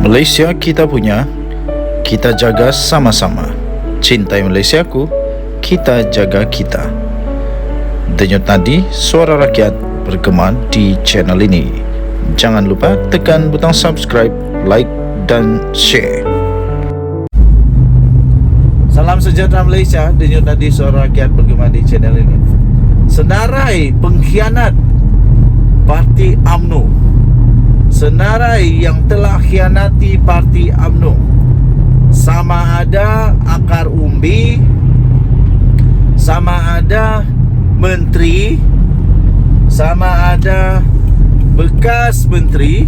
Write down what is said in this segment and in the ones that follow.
Malaysia kita punya, kita jaga sama-sama. Cintai Malaysiaku, kita jaga kita. Denyut nadi suara rakyat bergema di channel ini. Jangan lupa tekan butang subscribe, like dan share. Salam sejahtera Malaysia, denyut nadi suara rakyat bergema di channel ini. Senarai pengkhianat Parti UMNO, senarai yang telah khianati Parti UMNO, sama ada akar umbi, sama ada menteri, sama ada bekas menteri,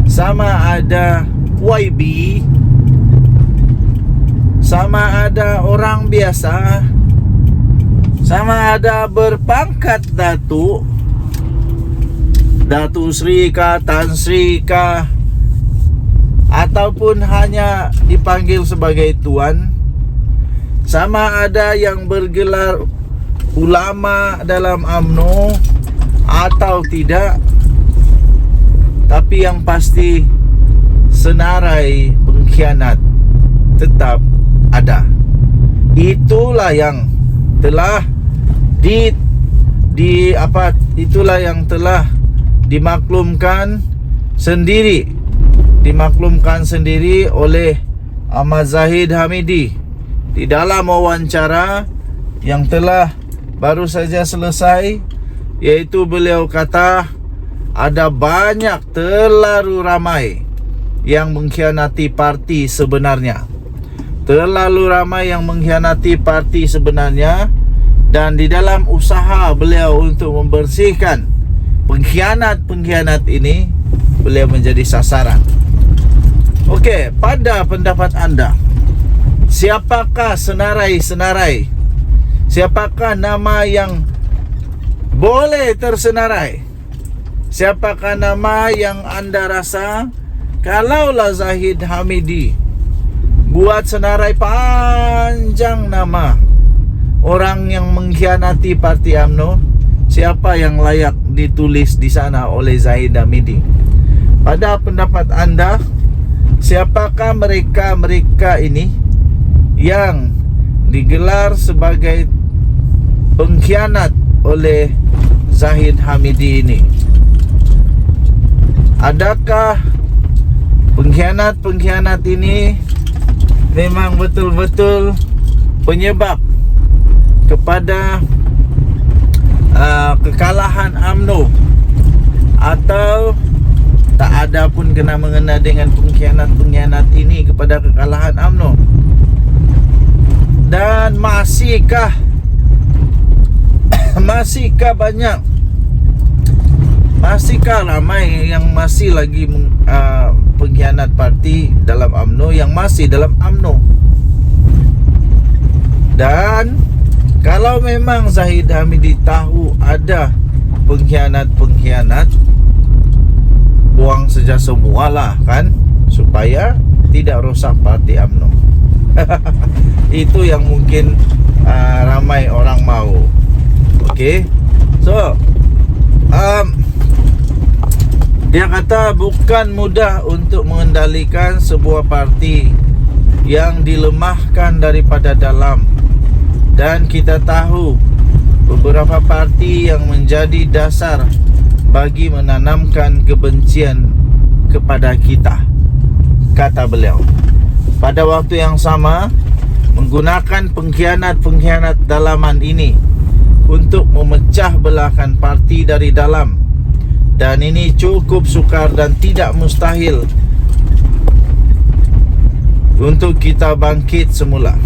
sama ada YB, sama ada orang biasa, sama ada berpangkat Datuk Sri kah, Tan Sri kah, ataupun hanya dipanggil sebagai tuan, sama ada yang bergelar ulama dalam UMNO atau tidak, tapi yang pasti senarai pengkhianat tetap ada. Itulah yang telah itulah yang telah dimaklumkan sendiri oleh Ahmad Zahid Hamidi di dalam wawancara yang telah baru saja selesai, yaitu beliau kata ada banyak, terlalu ramai yang mengkhianati parti sebenarnya. Terlalu ramai yang mengkhianati parti sebenarnya, dan di dalam usaha beliau untuk membersihkan pengkhianat ini, beliau menjadi sasaran. Okey, pada pendapat anda, siapakah senarai-senarai? Siapakah nama yang boleh tersenarai? Siapakah nama yang anda rasa kalaulah Zahid Hamidi buat senarai panjang nama orang yang mengkhianati Parti UMNO, siapa yang layak ditulis di sana oleh Zahid Hamidi? Pada pendapat anda, siapakah mereka ini yang digelar sebagai pengkhianat oleh Zahid Hamidi ini? Adakah pengkhianat ini memang betul-betul penyebab kepada kekalahan UMNO, atau tak ada pun kena-mengena dengan pengkhianat ini kepada kekalahan UMNO? Dan masihkah ramai yang masih lagi pengkhianat parti dalam UMNO, yang masih dalam UMNO? Dan kalau memang Zahid Hamidi tahu ada pengkhianat, buang saja semualah kan, supaya tidak rosak parti UMNO. Itu yang mungkin ramai orang mau. Okey. So dia kata bukan mudah untuk mengendalikan sebuah parti yang dilemahkan daripada dalam. Dan kita tahu beberapa parti yang menjadi dasar bagi menanamkan kebencian kepada kita, kata beliau. Pada waktu yang sama, menggunakan pengkhianat dalaman ini untuk memecah belahkan parti dari dalam. Dan ini cukup sukar dan tidak mustahil untuk kita bangkit semula.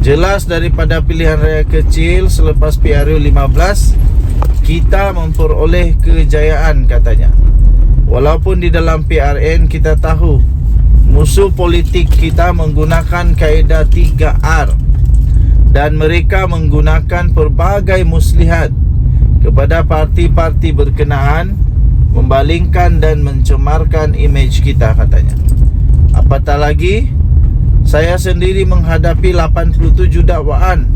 Jelas daripada pilihan raya kecil selepas PRU 15, kita memperoleh kejayaan, katanya. Walaupun di dalam PRN kita tahu musuh politik kita menggunakan kaedah 3R, dan mereka menggunakan pelbagai muslihat kepada parti-parti berkenaan, membalingkan dan mencemarkan imej kita, katanya. Apatah lagi, saya sendiri menghadapi 87 dakwaan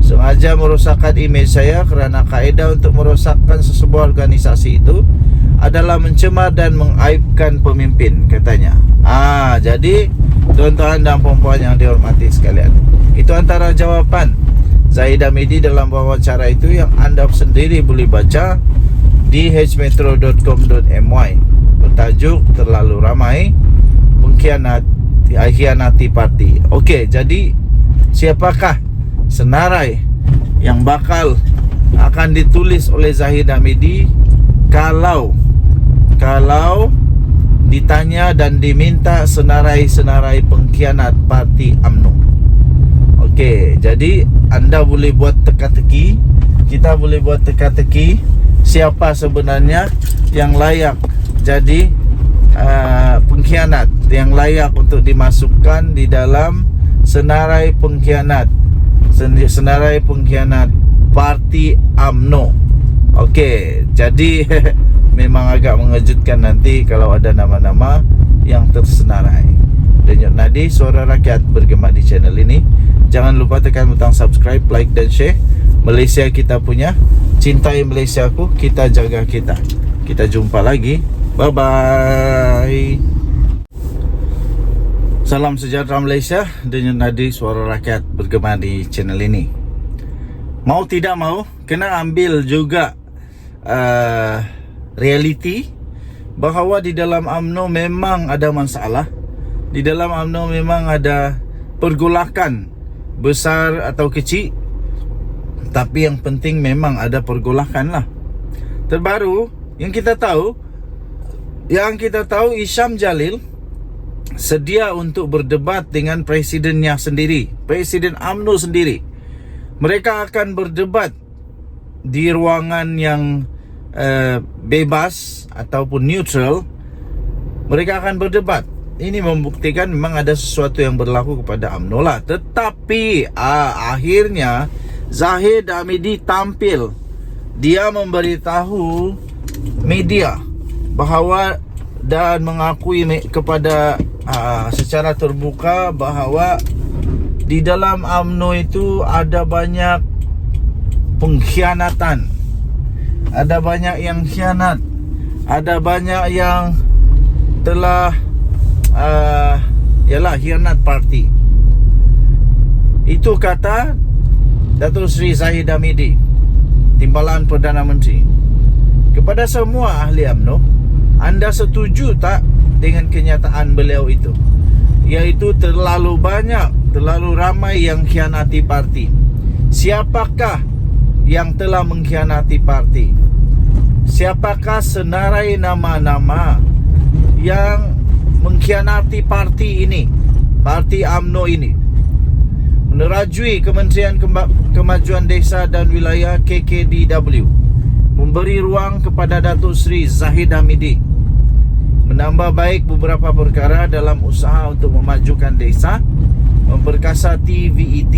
sengaja merosakkan imej saya kerana kaedah untuk merosakkan sesebuah organisasi itu adalah mencemar dan mengaibkan pemimpin, katanya. Jadi tuan-tuan dan puan-puan yang dihormati sekalian, itu antara jawapan Zahid Hamidi dalam wawancara itu yang anda sendiri boleh baca di hmetro.com.my bertajuk terlalu ramai hianati parti. Okey, jadi siapakah senarai yang bakal akan ditulis oleh Zahid Hamidi kalau ditanya dan diminta senarai-senarai pengkhianat parti UMNO? Okey, jadi anda boleh buat teka-teki, kita boleh buat teka-teki siapa sebenarnya yang layak jadi pengkhianat, yang layak untuk dimasukkan di dalam senarai pengkhianat parti UMNO. Okey, jadi memang agak mengejutkan nanti kalau ada nama-nama yang tersenarai. Denyut Nadi Suara Rakyat bergema di channel ini. Jangan lupa tekan butang subscribe, like dan share. Malaysia kita punya, cintai Malaysiaku, kita jaga kita. Kita jumpa lagi. Bye bye. Salam sejahtera Malaysia. Denyut Nadi Suara Rakyat bergema di channel ini. Mau tidak mau, kena ambil juga realiti bahawa di dalam UMNO memang ada masalah. Di dalam UMNO memang ada pergolakan besar atau kecil, tapi yang penting memang ada pergolakan lah. Terbaru yang kita tahu Hisham Jalil sedia untuk berdebat dengan presidennya sendiri, presiden UMNO sendiri. Mereka akan berdebat di ruangan yang bebas ataupun neutral. Mereka akan berdebat. Ini membuktikan memang ada sesuatu yang berlaku kepada UMNO lah. Tetapi akhirnya Zahid Hamidi tampil. Dia memberitahu media bahawa dan mengakui kepada secara terbuka bahawa di dalam UMNO itu ada banyak pengkhianatan, ada banyak yang khianat, ada banyak yang telah khianat parti. Itu kata Datuk Seri Zahid Hamidi, Timbalan Perdana Menteri. Kepada semua ahli UMNO, anda setuju tak dengan kenyataan beliau itu, iaitu terlalu banyak, terlalu ramai yang khianati parti? Siapakah yang telah mengkhianati parti? Siapakah senarai nama-nama yang mengkhianati parti ini, parti UMNO ini? Menerajui Kementerian Kemajuan Desa dan Wilayah KKDW memberi ruang kepada Datuk Seri Zahid Hamidi menambah baik beberapa perkara dalam usaha untuk memajukan desa, memperkasati VET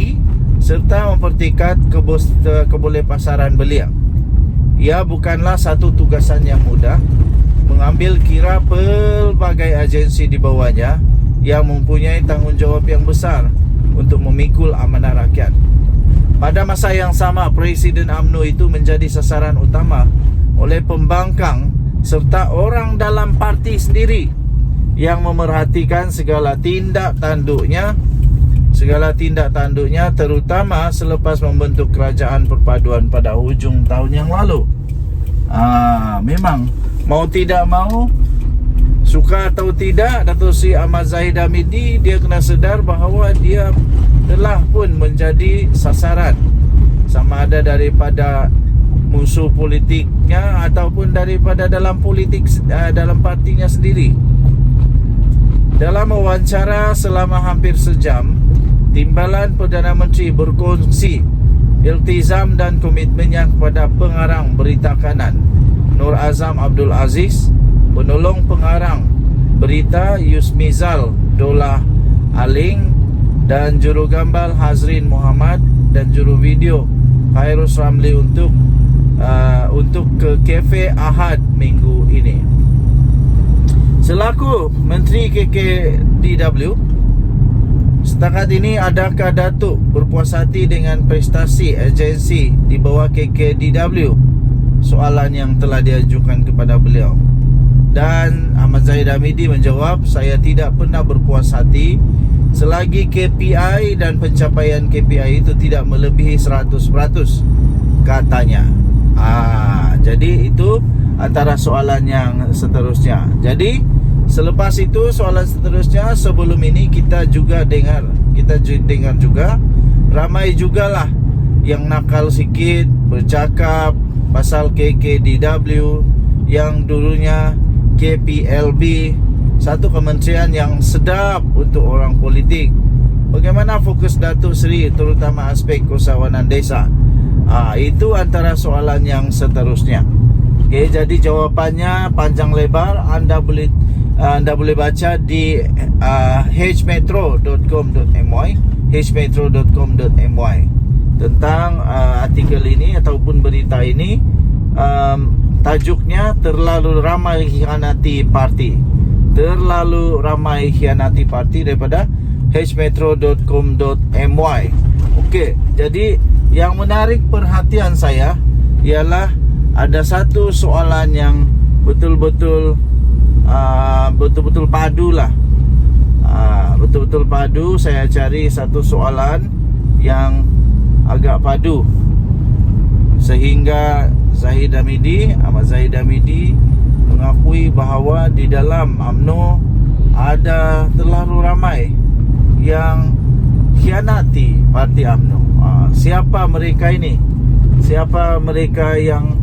serta mempertingkat kebolehpasaran belia. Ia bukanlah satu tugasan yang mudah, mengambil kira pelbagai agensi di bawahnya yang mempunyai tanggungjawab yang besar untuk memikul amanah rakyat. Pada masa yang sama, Presiden UMNO itu menjadi sasaran utama oleh pembangkang serta orang dalam parti sendiri yang memerhatikan segala tindak tanduknya, terutama selepas membentuk kerajaan perpaduan pada hujung tahun yang lalu. Memang mau tidak mau, suka atau tidak, Datuk Seri Ahmad Zahid Hamidi, dia kena sedar bahawa dia telah pun menjadi sasaran, sama ada daripada musuh politiknya ataupun daripada dalam politik, dalam partinya sendiri. Dalam wawancara selama hampir sejam, Timbalan Perdana Menteri berkongsi iltizam dan komitmennya kepada pengarang berita kanan Nur Azam Abdul Aziz, penolong pengarang berita Yusmizal Dolah Aling, dan juru gambar Hazrin Muhammad, dan juru video Khairus Ramli untuk ke Cafe Ahad minggu ini. Selaku Menteri KKDW, setakat ini adakah Datuk berpuas hati dengan prestasi agensi di bawah KKDW? Soalan yang telah diajukan kepada beliau. Dan Ahmad Zahid Hamidi menjawab, saya tidak pernah berpuas hati selagi KPI dan pencapaian KPI itu tidak melebihi 100%, katanya. Jadi itu antara soalan yang seterusnya. Jadi selepas itu soalan seterusnya, sebelum ini kita dengar juga ramai jugalah yang nakal sikit bercakap pasal KKDW yang dulunya KPLB, satu kementerian yang sedap untuk orang politik. Bagaimana fokus Datuk Seri terutama aspek usahawanan desa? Itu antara soalan yang seterusnya. Okey, jadi jawapannya panjang lebar. Anda boleh baca di hmetro.com.my tentang artikel ini ataupun berita ini. Tajuknya terlalu ramai hianati parti. Terlalu ramai hianati parti daripada hmetro.com.my. Okey, jadi yang menarik perhatian saya ialah ada satu soalan yang betul-betul padu lah. Betul-betul padu. Saya cari satu soalan yang agak padu sehingga Ahmad Zahid Hamidi mengakui bahawa di dalam UMNO ada terlalu ramai yang khianati parti UMNO. Siapa mereka ini? Siapa mereka yang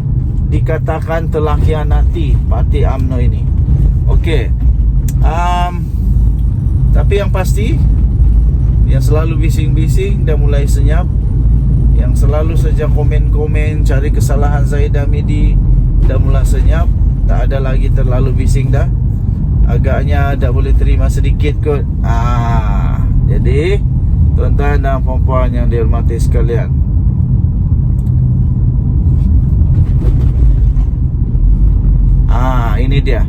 dikatakan telah khianati parti UMNO ini? Okey. Tapi yang pasti, yang selalu bising-bising dah mulai senyap, yang selalu saja komen-komen cari kesalahan Zahid Hamidi dah mulai senyap. Tak ada lagi terlalu bising dah. Agaknya dah boleh terima sedikit kot. Jadi tuan-tuan dan puan-puan yang dihormati sekalian, ini dia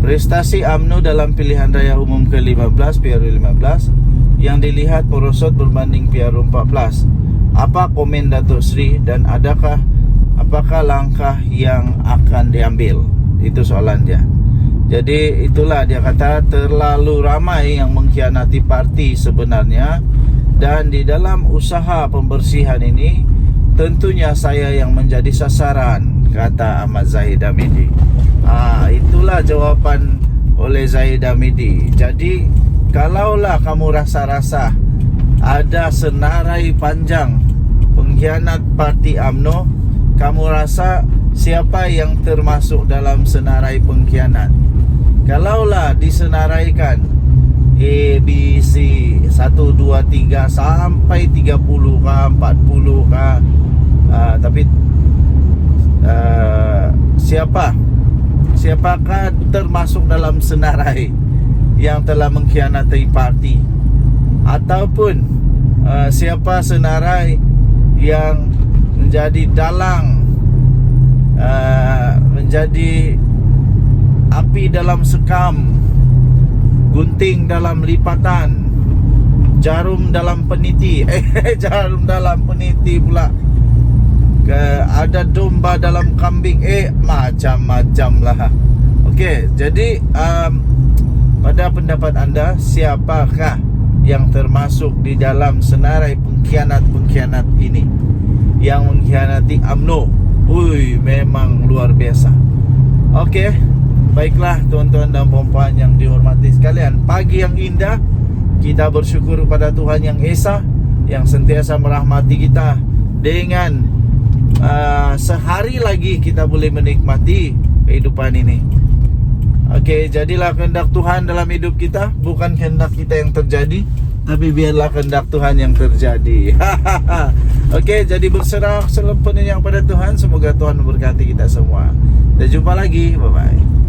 prestasi UMNO dalam pilihan raya umum ke-15 PRU15 yang dilihat merosot berbanding PRU14. Apa komen Datuk Seri dan apakah langkah yang akan diambil? Itu soalan dia. Jadi itulah dia kata terlalu ramai yang mengkhianati parti sebenarnya, dan di dalam usaha pembersihan ini tentunya saya yang menjadi sasaran, kata Ahmad Zahid Hamidi. Itulah jawapan oleh Zahid Hamidi. Jadi kalaulah kamu rasa-rasa ada senarai panjang pengkhianat parti UMNO, kamu rasa siapa yang termasuk dalam senarai pengkhianat? Kalaulah disenaraikan A, B, C 1, 2, 3 sampai 30 kah, 40 kah, tapi siapakah termasuk dalam senarai yang telah mengkhianati parti? Ataupun siapa senarai yang menjadi dalang, menjadi api dalam sekam, gunting dalam lipatan, jarum dalam peniti. Jarum dalam peniti pula. Ada domba dalam kambing. Macam-macam lah. Okey, jadi pada pendapat anda, siapakah yang termasuk di dalam senarai pengkhianat ini yang mengkhianati UMNO? Memang luar biasa. Okey, baiklah tuan-tuan dan puan-puan yang dihormati sekalian, pagi yang indah. Kita bersyukur kepada Tuhan Yang Esa yang sentiasa merahmati kita dengan sehari lagi kita boleh menikmati kehidupan ini. Okey, jadilah kehendak Tuhan dalam hidup kita, bukan kehendak kita yang terjadi, tapi biarlah kehendak Tuhan yang terjadi. Okey, jadi berserah sepenuhnya pada Tuhan. Semoga Tuhan memberkati kita semua. Dan jumpa lagi. Bye-bye.